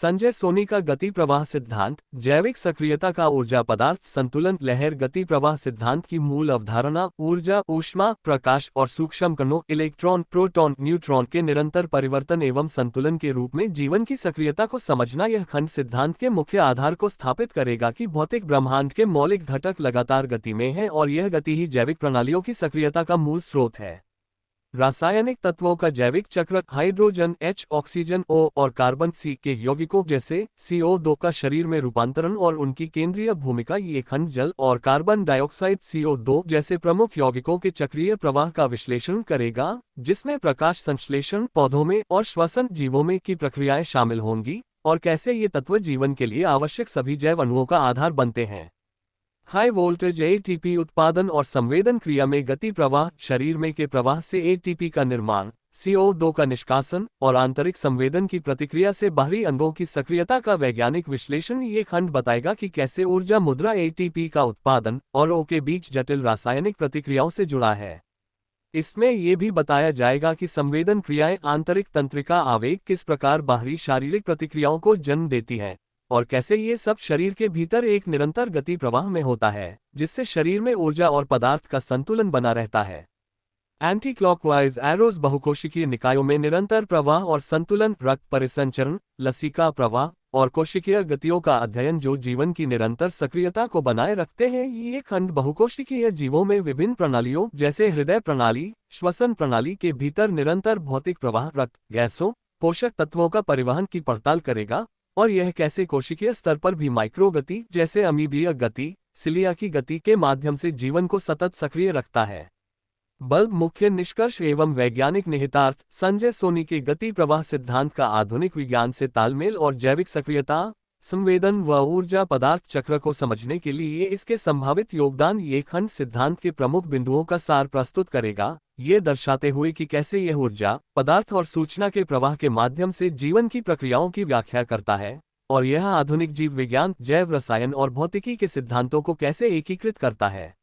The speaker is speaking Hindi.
संजय सोनी का गति प्रवाह सिद्धांत, जैविक सक्रियता का ऊर्जा पदार्थ संतुलन लहर गति प्रवाह सिद्धांत की मूल अवधारणा ऊर्जा, ऊष्मा, प्रकाश और सूक्ष्म कणों इलेक्ट्रॉन, प्रोटॉन, न्यूट्रॉन के निरंतर परिवर्तन एवं संतुलन के रूप में जीवन की सक्रियता को समझना। यह खंड सिद्धांत के मुख्य आधार को स्थापित करेगा कि भौतिक ब्रह्मांड के मौलिक घटक लगातार गति में है और यह गति ही जैविक प्रणालियों की सक्रियता का मूल स्रोत है। रासायनिक तत्वों का जैविक चक्र हाइड्रोजन H, ऑक्सीजन O और कार्बन C के यौगिकों जैसे CO2 का शरीर में रूपांतरण और उनकी केंद्रीय भूमिका। ये खंड जल और कार्बन डाइऑक्साइड CO2 जैसे प्रमुख यौगिकों के चक्रीय प्रवाह का विश्लेषण करेगा, जिसमें प्रकाश संश्लेषण पौधों में और श्वसन जीवों में की प्रक्रियाएं शामिल होंगी और कैसे ये तत्व जीवन के लिए आवश्यक सभी जैव अणुओं का आधार बनते हैं। हाई वोल्टेज एटीपी उत्पादन और संवेदन क्रिया में गति प्रवाह, शरीर में के प्रवाह से एटीपी का निर्माण, CO2 का निष्कासन और आंतरिक संवेदन की प्रतिक्रिया से बाहरी अंगों की सक्रियता का वैज्ञानिक विश्लेषण। ये खंड बताएगा कि कैसे ऊर्जा मुद्रा एटीपी का उत्पादन और O के बीच जटिल रासायनिक प्रतिक्रियाओं से जुड़ा है। इसमें यह भी बताया जाएगा कि संवेदन क्रियाएं आंतरिक तंत्रिका आवेग किस प्रकार बाहरी शारीरिक प्रतिक्रियाओं को जन्म देती हैं और कैसे ये सब शरीर के भीतर एक निरंतर गति प्रवाह में होता है, जिससे शरीर में ऊर्जा और पदार्थ का संतुलन बना रहता है। एंटी क्लॉकवाइज एरोज बहुकोशिकीय निकायों में निरंतर प्रवाह और संतुलन, रक्त परिसंचरण, लसिका प्रवाह और कोशिकीय गतियों का अध्ययन जो जीवन की निरंतर सक्रियता को बनाए रखते हैं। ये खंड बहुकोशिकीय जीवों में विभिन्न प्रणालियों जैसे हृदय प्रणाली, श्वसन प्रणाली के भीतर निरंतर भौतिक प्रवाह, रक्त, गैसों, पोषक तत्वों का परिवहन की पड़ताल करेगा और यह कैसे कोशिकीय स्तर पर भी माइक्रो गति जैसे अमीबीय गति, सिलिया की गति के माध्यम से जीवन को सतत सक्रिय रखता है। बल्ब मुख्य निष्कर्ष एवं वैज्ञानिक निहितार्थ। संजय सोनी के गति प्रवाह सिद्धांत का आधुनिक विज्ञान से तालमेल और जैविक सक्रियता, संवेदन व ऊर्जा पदार्थ चक्र को समझने के लिए इसके संभावित योगदान। ये खंड सिद्धांत के प्रमुख बिंदुओं का सार प्रस्तुत करेगा, ये दर्शाते हुए कि कैसे यह ऊर्जा, पदार्थ और सूचना के प्रवाह के माध्यम से जीवन की प्रक्रियाओं की व्याख्या करता है और यह आधुनिक जीव विज्ञान, जैव रसायन और भौतिकी के सिद्धांतों को कैसे एकीकृत करता है।